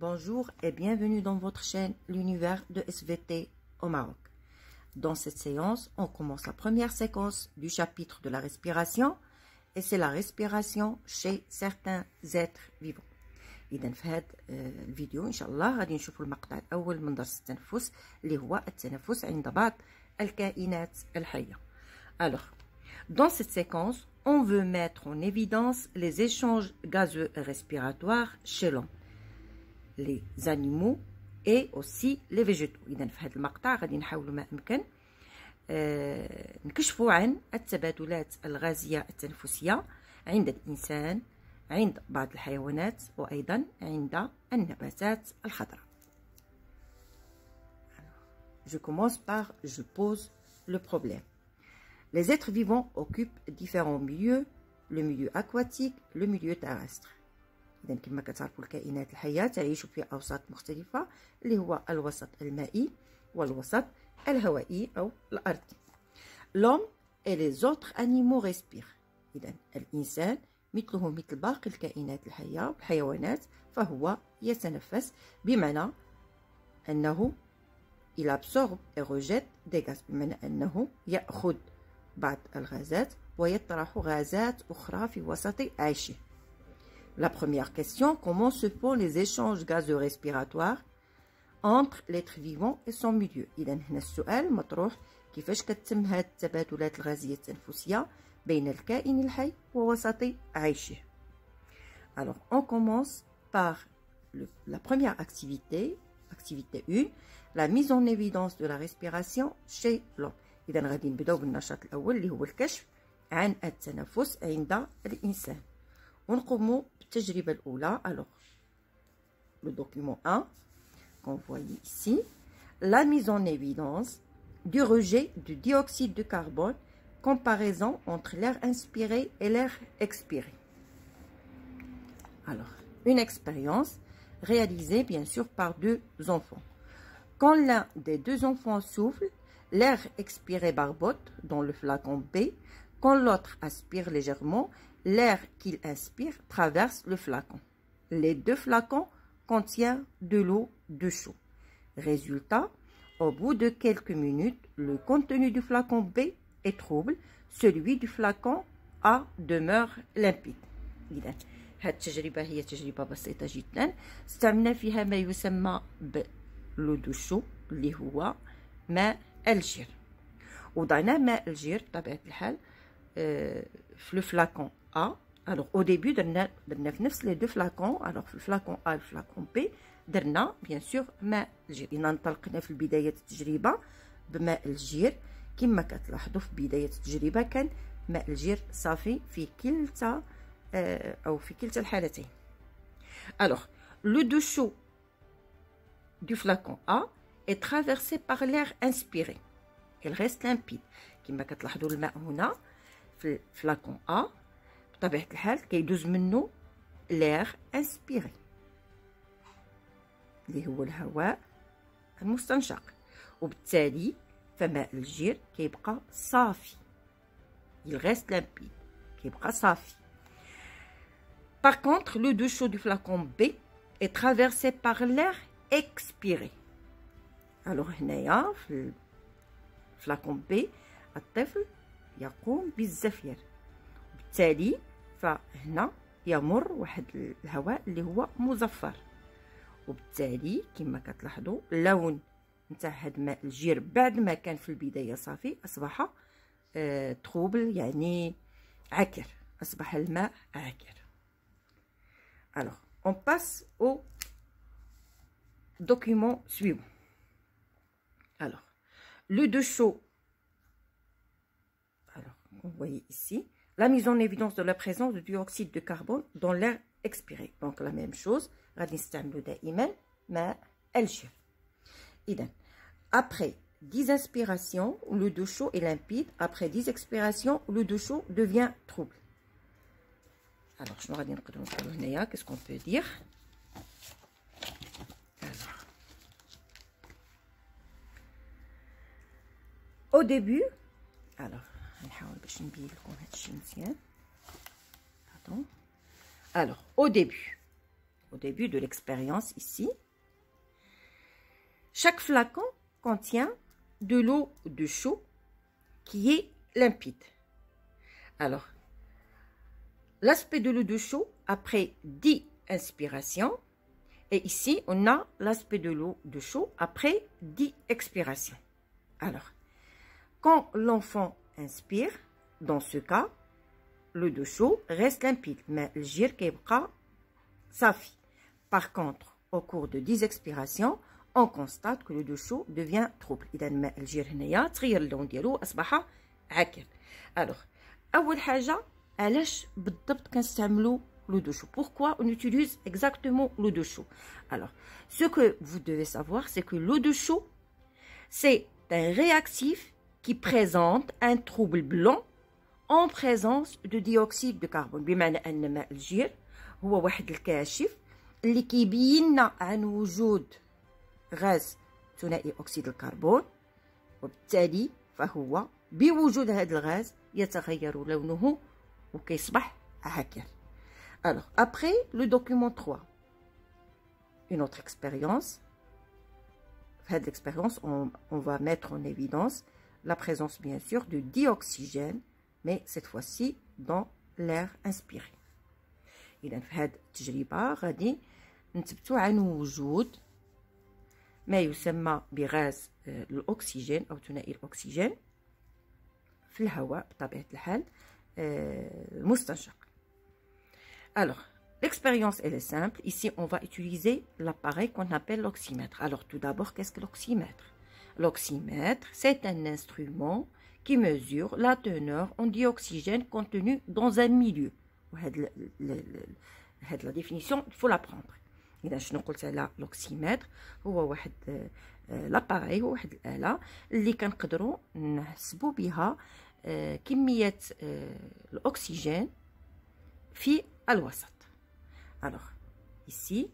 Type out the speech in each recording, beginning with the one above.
Bonjour et bienvenue dans votre chaîne L'univers de SVT au Maroc. Dans cette séance, on commence la première séquence du chapitre de la respiration et c'est la respiration chez certains êtres vivants. إذا في هذا الفيديو إن شاء الله غادي نشوفوا المقطع الأول من درس التنفس اللي هو التنفس عند بعض الكائنات الحية. Alors, dans cette séquence, on veut mettre en évidence les échanges gazeux et respiratoires chez l'homme, les animaux et aussi les végétaux. إذا في هذا المقطع غادي نحاولوا ما أمكن نكشفوا عن التبادلات الغازية التنفسية عند الإنسان، عند بعض الحيوانات وأيضا عند النباتات الخضراء. Je commence par je pose le problème. Les êtres vivants occupent différents milieux, le milieu aquatique, le milieu terrestre. إذا كما كتعرفوا الكائنات الحية تعيش في أوساط مختلفة اللي هو الوسط المائي والوسط الهوائي أو الأرضي. L'homme et les autres animaux respirent. إذا الإنسان مثله مثل باقي الكائنات الحية والحيوانات فهو يتنفس، بمعنى أنه il absorbe et rejette des gaz، بمعنى أنه يأخذ بعض الغازات ويطرح غازات أخرى في وسط عيشه. La première question, comment se font les échanges gazeux respiratoires entre l'être vivant et son milieu؟ إذا هنا السؤال مطروح، كيفاش كتتم هذه التبادلات الغازية التنفسية بين الكائن الحي ووسط عيشه؟ Alors, on commence par la première activité, activité 1, la mise en évidence de la respiration chez l'homme. إذا غادي نبداو بالنشاط الأول اللي هو الكشف عن التنفس عند الإنسان، ونقوموا بالتجربة الأولى. Alors, le document 1 qu'on voit ici, la mise en évidence du rejet du dioxyde de carbone, comparaison entre l'air inspiré et l'air expiré. Alors, une expérience réalisée bien sûr par deux enfants. Quand l'un des deux enfants souffle, l'air expiré barbote dans le flacon B. Quand l'autre aspire légèrement, l'air qu'il inspire traverse le flacon. Les deux flacons contiennent de l'eau de chaud. Résultat, au bout de quelques minutes, le contenu du flacon B est trouble, celui du flacon A demeure limpide. إذا هذه التجربة هي تجربة بسيطة جدا، استعملنا فيها ما يسمى بلو دو شو اللي هو ماء الجير، وضعنا ماء الجير بطبيعة الحال في لو فلاكون A. Alors au début درنا في نفس لي دو فلاكون. Alors في الفلاكون A والفلاكون B درنا bien sûr ماء الجير. إذا انطلقنا في بداية التجربة بماء الجير، كما كتلاحظوا في بداية التجربة كان ماء الجير صافي في كلتا أو في كلتا الحالتين. Alors le deux chaud du flacon A est traversé par l'air inspiré. Il reste limpide. كما كتلاحظوا الماء هنا في الفلاكون A بطبيعة الحال كيدوز منه l'air inspiré اللي هو الهواء المستنشق، وبالتالي فماء الجير كيبقى صافي. il reste limpide كيبقى صافي. Par contre, le deux chaud du flacon B est traversé par l'air expiré. Alors هنايا في الفلاكون B الطفل يقوم بالزفير، وبالتالي فهنا يمر واحد الهواء اللي هو مزفر، وبالتالي كما كتلاحظوا اللون نتاع هاد ماء الجير بعد ما كان في البداية صافي أصبح تروبل، يعني عكر، أصبح الماء عكر. Alors, on passe au document suivant. Alors, le deux chaud. Alors, vous voyez ici, la mise en évidence de la présence de dioxyde de carbone dans l'air expiré. Donc, la même chose, غادي نستعملوا دائما ماء الجير. إذن, après 10 inspirations, le deux chaud est limpide. Après 10 expirations, le deux chaud devient trouble. Alors, شنو غادي نقدروا نقولوا هنايا؟ qu'est-ce qu'on peut dire? Alors, au début, alors نحاول باش نبين لكم هذا الشيء مزيان. Pardon. Alors, au début, au début de l'expérience ici. Chaque flacon contient de l'eau de chaud qui est limpide. Alors, l'aspect de l'eau de chaud après 10 inspirations. Et ici, on a l'aspect de l'eau de chaud après 10 expirations. Alors, quand l'enfant inspire, dans ce cas, l'eau de chaud reste limpide, mais le gir kibqa safi. Par contre, au cours de 10 expirations, on constate que l'eau de chaud devient trouble. إذا الماء الجير هنايا تغير اللون ديالو أصبح عكر. Alors, أول حاجة علاش بالضبط كنستعملوا l'eau de chaud? Pourquoi on utilise exactement l'eau de chaud? Alors, ce que vous devez savoir, c'est que l'eau de chaud, c'est un réactif qui présente un trouble blanc en présence de dioxyde de carbone. بمعنى أن ماء الجير هو واحد الكاشف اللي كيبيننا عن وجود غاز ثنائي أكسيد الكربون، وبالتالي فهو بوجود هذا الغاز يتغير لونه وكيصبح عكر. Alors, après le document 3, une autre expérience. Cette expérience, on va mettre en évidence la présence, bien sûr, de dioxygène, mais cette fois-ci dans l'air inspiré. إذا في هذه التجربة غادي نثبتوا عن وجود ما يسمى بغاز الأكسجين أو ثنائي الأكسجين في الهواء بطبيعة الحال المستنشق. Alors, l'expérience elle est simple. Ici, on va utiliser l'appareil qu'on appelle l'oxymètre. Alors, tout d'abord, qu'est-ce que l'oxymètre? L'oxymètre, c'est un instrument qui mesure la teneur en dioxygène contenue dans un milieu. La définition, il faut l'apprendre. إذا شنو قلت على l'oxymètre؟ هو واحد l'appareil، هو واحد الآلة اللي كنقدروا نحسبوا بها كمية الأكسجين في الوسط. Alors, ici,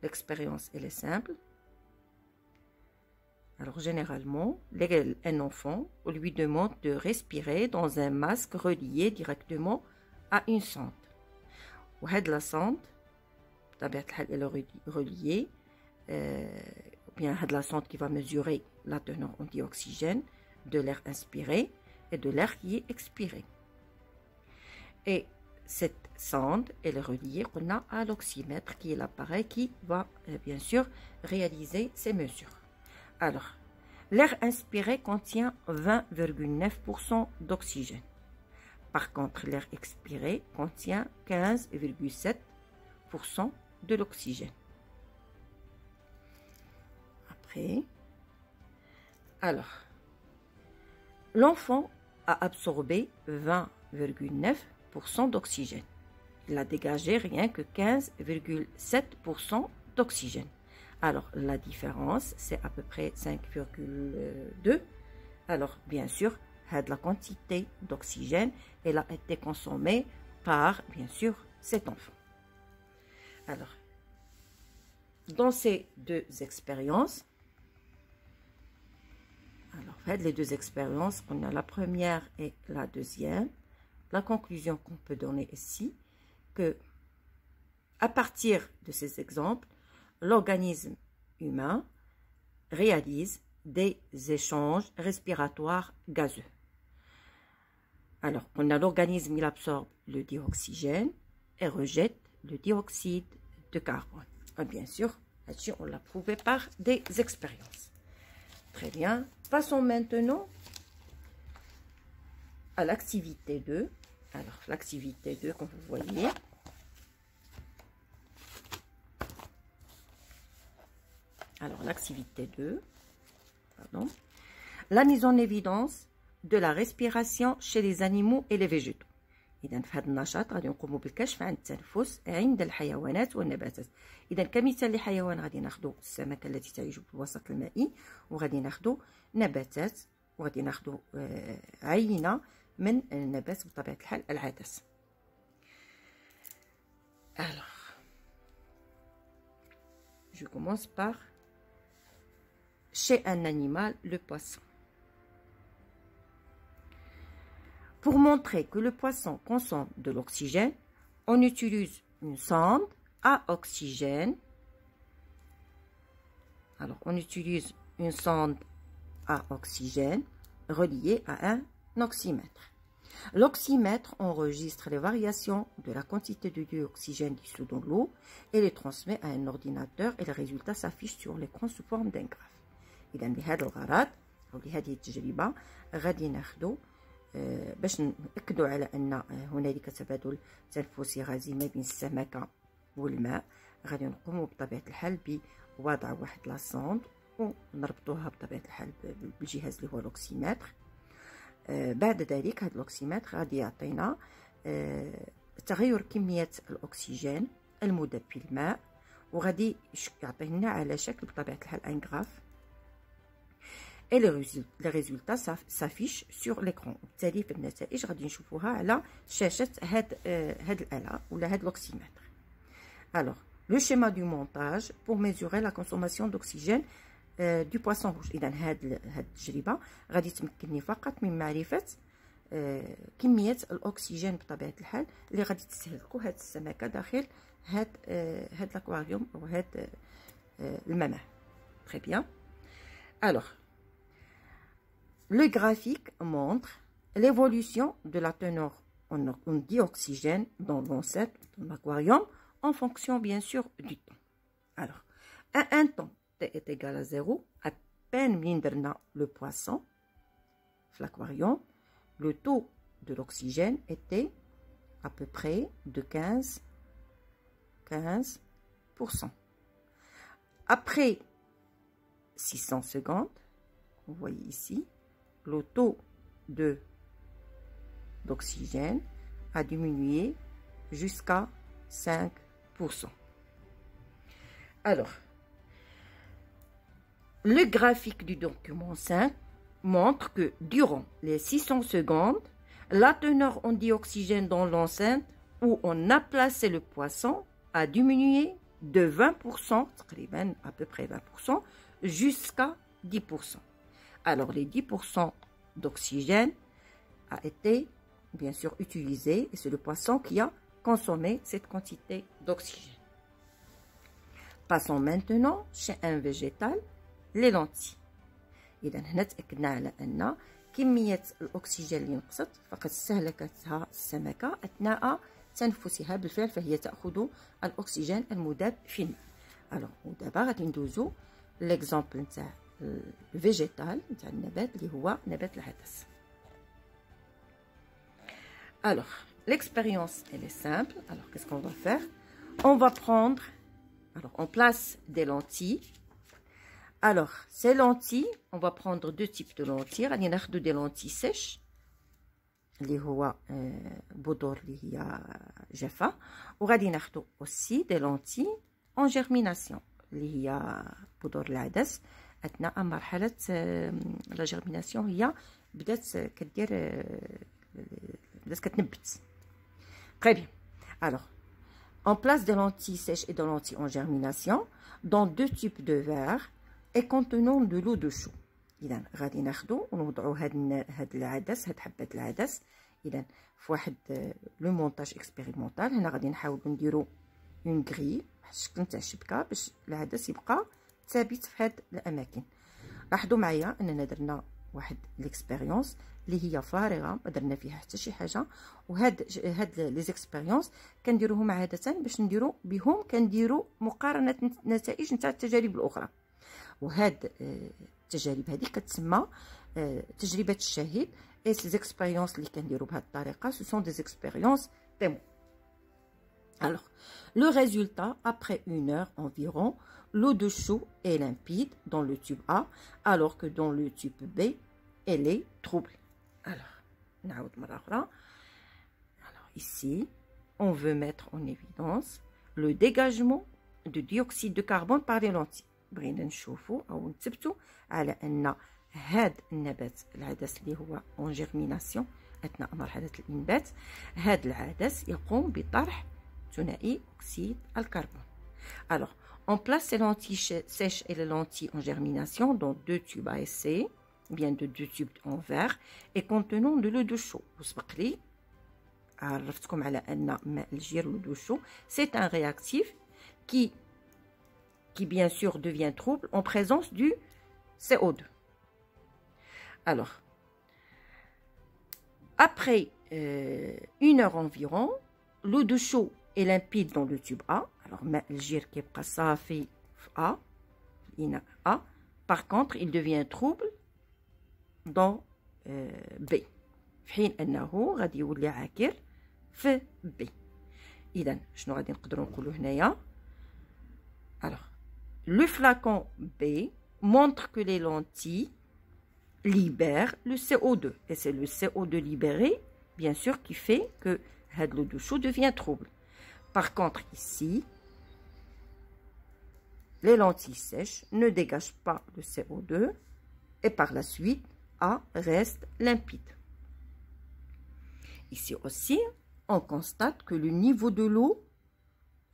l'expérience elle est simple. Alors, généralement, un enfant, on lui demande de respirer dans un masque relié directement à une sonde. La sonde, elle est reliée, ou bien la sonde qui va mesurer la teneur en dioxygène de l'air inspiré et de l'air qui est expiré. Et cette sonde, elle est reliée à l'oxymètre, qui est l'appareil qui va bien sûr réaliser ces mesures. Alors, l'air inspiré contient 20,9% d'oxygène. Par contre, l'air expiré contient 15,7% de l'oxygène. Après, alors, l'enfant a absorbé 20,9% d'oxygène. Il a dégagé rien que 15,7% d'oxygène. Alors, la différence, c'est à peu près 5,2. Alors, bien sûr, la quantité d'oxygène, elle a été consommée par, bien sûr, cet enfant. Alors, dans ces deux expériences, les deux expériences, on a la première et la deuxième. La conclusion qu'on peut donner ici, que à partir de ces exemples, l'organisme humain réalise des échanges respiratoires gazeux. Alors, on a l'organisme, il absorbe le dioxygène et rejette le dioxyde de carbone. Et bien sûr, là-dessus, on l'a prouvé par des expériences. Très bien. Passons maintenant à l'activité 2. Alors, l'activité 2, comme vous voyez, alors l'activité 2, pardon, la mise en évidence de la respiration chez les animaux et les végétaux. إذا في هذا النشاط غادي نقوموا بالكشف عن التنفس عند الحيوانات والنباتات. إذا كمثال لحيوان غادي ناخذوا السمكة التي تعيش في الوسط المائي، وغادي ناخذوا نباتات، وغادي ناخذوا عينة من النبات بطبيعة الحال العدس. Alors, je commence par chez un animal, le poisson. Pour montrer que le poisson consomme de l'oxygène, on utilise une sonde à oxygène. Alors, on utilise une sonde à oxygène reliée à un oxymètre. L'oxymètre enregistre les variations de la quantité de dioxygène dissous dans l'eau et les transmet à un ordinateur et les résultats s'affichent sur l'écran sous forme d'un graphe. إذا لهذا الغرض أو لهذه التجربة غادي ناخدو باش نأكدوا على أن هنالك تبادل تنفسي غازي ما بين السمكة والماء. غادي نقوموا بطبيعة الحال بوضع واحد لاصوند ونربطوها بطبيعة الحال بالجهاز اللي هو الأوكسيمتر. بعد ذلك هذا الأوكسيمتر غادي يعطينا تغير كمية الأكسجين المذاب في الماء وغادي يعطينا على شكل بطبيعة الحال ان غراف et les résultats s'affichent sur l'écran. وبالتالي في النتائج غادي نشوفوها على شاشة هاد الآلة ولا هاد الأوكسيمتر. Alors, le schéma du montage pour mesurer la consommation d'oxygène du poisson rouge. إذا هاد التجربة غادي تمكنني فقط من معرفة كمية الأكسجين بطبيعة الحال اللي غادي تستهلكو هاد السمكة داخل هاد l'aquarium أو هاد الممر. Très bien. Alors, le graphique montre l'évolution de la teneur en dioxygène dans l'enceinte de l'aquarium en fonction bien sûr du temps. Alors, à un temps t est égal à 0, à peine درنا le poisson dans l'aquarium, le taux de l'oxygène était à peu près de 15%. Après 600 secondes, vous voyez ici, le taux d'oxygène a diminué jusqu'à 5%. Alors, le graphique du document 5 montre que durant les 600 secondes, la teneur en dioxygène dans l'enceinte où on a placé le poisson a diminué de 20%, à peu près 20%, jusqu'à 10%. Alors, les 10% d'oxygène a été, bien sûr, utilisé et c'est le poisson qui a consommé cette quantité d'oxygène. Passons maintenant chez un végétal, les lentilles. إذا هنا تأكدنا على أن كمية الأكسجين اللي نقصت فقد استهلكتها السمكة أثناء تنفسها بالفعل فهي تأخذ الأكسجين المذاب في الماء. ألوغ ودابا غادي ندوزو ليكزامبل نتاع الفيجيتال نتاع النبات اللي هو نبات العدس. Alors, l'expérience elle est simple. Alors, qu'est-ce qu'on va faire? On va prendre, alors on place des lentilles. Alors, ces lentilles, on va prendre deux types de lentilles. غادي ناخذ des lentilles sèches اللي هو بذور اللي هي جافة وغادي ناخذ aussi des lentilles en germination اللي هي بذور العدس أثناء مرحلة لا جيرميناسيون هي بدات كتنبت. Très bien. Alors, on place des lentilles sèches et des lentilles en germination dans deux types de verres et contenant de l'eau de chaux. إذا غادي ناخدو ونوضعو هاد العدس هاد حبة العدس. إذا في واحد لو مونتاج اكسبيريمونتال هنا غادي نحاولو نديرو اون غري بحال الشكل نتاع الشبكة باش العدس يبقى ثابت في هاد الأماكن. لاحظوا معايا أننا درنا واحد ليكسبيريونس اللي هي فارغة ما درنا فيها حتى شي حاجة وهاد لي زيكسبيريونس كنديروهم عادة باش نديرو بهم كنديرو مقارنة نتائج نتاع التجارب الأخرى. وهاد التجارب هذه كتسمى تجربة الشهيد. et ces expériences اللي كنديرو بهاد الطريقة ce sont des expériences témoins. Alors, le résultat, après 1 heure environ, l'eau de chaux est limpide dans le tube A, alors que dans le tube B, elle est trouble. Alors, ici, on veut mettre en évidence le dégagement de dioxyde de carbone par les lentilles. بغينا نشوفوا أو نثبتوا على أن هاد النبات العدس اللي هو en germination أثناء مرحلة الإنبات هاد العدس يقوم بطرح ثنائي أكسيد الكربون. Alors, on place les lentilles sèches et les lentilles en germination dans deux tubes à essai, bien de deux tubes en verre et contenant de l'eau de chaux. وسبق لي عرفتكم على أن ماء الجير لو دو شو c'est un réactif qui bien sûr devient trouble en présence du CO2. Alors, après 1 heure environ, l'eau de chaud est limpide dans le tube A. Alors, ماء الجير كيبقى صافي في A, الإناء A. Par contre, il devient trouble dans B. في حين أنه غادي يولي عاكر في B. إذا شنو غادي نقدروا نقولوا هنايا؟ Alors, le flacon B montre que les lentilles libèrent le CO2. Et c'est le CO2 libéré, bien sûr, qui fait que l'eau de chaud devient trouble. Par contre, ici, les lentilles sèches ne dégagent pas le CO2 et par la suite, A reste limpide. Ici aussi, on constate que le niveau de l'eau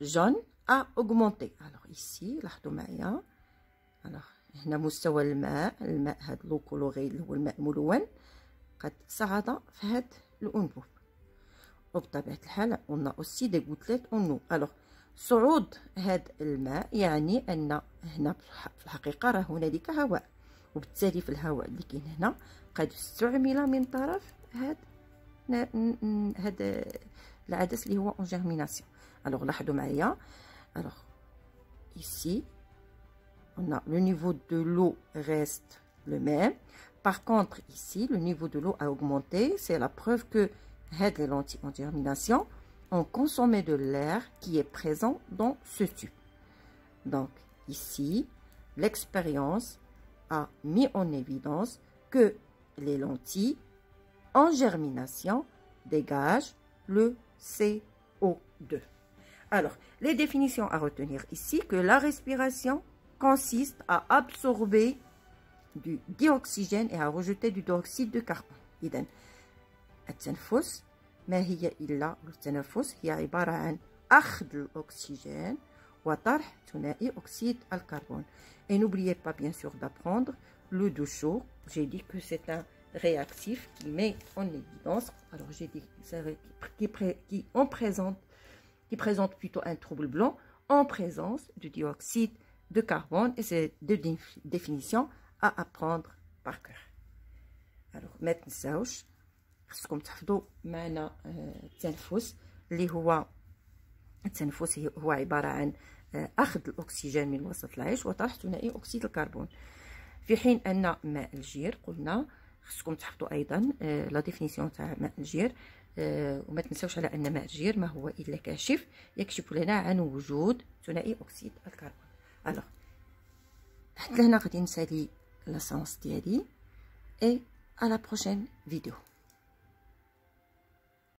jaune a augmenté. Alors ici, لاحظوا معايا. Alors هنا مستوى الماء هاد لو كولوري اللي هو الماء الملون قد صعد في هاد الأنبوب. وبطبيعة الحال on a aussi des gouttelettes en eau. Alors صعود هاد الماء يعني أن هنا في الحقيقة راه هنالك هواء، وبالتالي في الهواء اللي كاين هنا قد استعمل من طرف هاد العدس اللي هو en germination. Alors لاحظوا معايا. Alors ici on a le niveau de l'eau reste le même. Par contre ici le niveau de l'eau a augmenté. C'est la preuve que les lentilles en germination ont consommé de l'air qui est présent dans ce tube. Donc ici l'expérience a mis en évidence que les lentilles en germination dégagent le CO2. Alors, les définitions à retenir ici, que la respiration consiste à absorber du dioxygène et à rejeter du dioxyde de carbone. إذن التنفس ما هي إلا التنفس هي عبارة عن أخذ الأكسجين وطرح ثنائي أكسيد الكربون. Et n'oubliez pas bien sûr d'apprendre l'eau de chaud. J'ai dit que c'est un réactif qui met en évidence, alors j'ai dit qui présente plutôt un trouble blanc en présence du dioxyde de carbone, et c'est deux définitions à apprendre par cœur. Alors ما تنساوش خصكم تحفظوا معنا التنفس اللي هو التنفس هو عبارة عن أخذ الأكسجين من وسط العيش وطرح ثنائي أكسيد الكربون، في حين أن ماء الجير قلنا خصكم تحفظوا أيضا لا ديفينيسيون تاع ماء الجير. وما تنساوش على أن ماء الجير ما هو إلا كاشف يكشف لنا عن وجود ثنائي أكسيد الكربون. ألوغ حتى لهنا غادي نسالي لا سونس ديالي، et à la prochaine vidéo.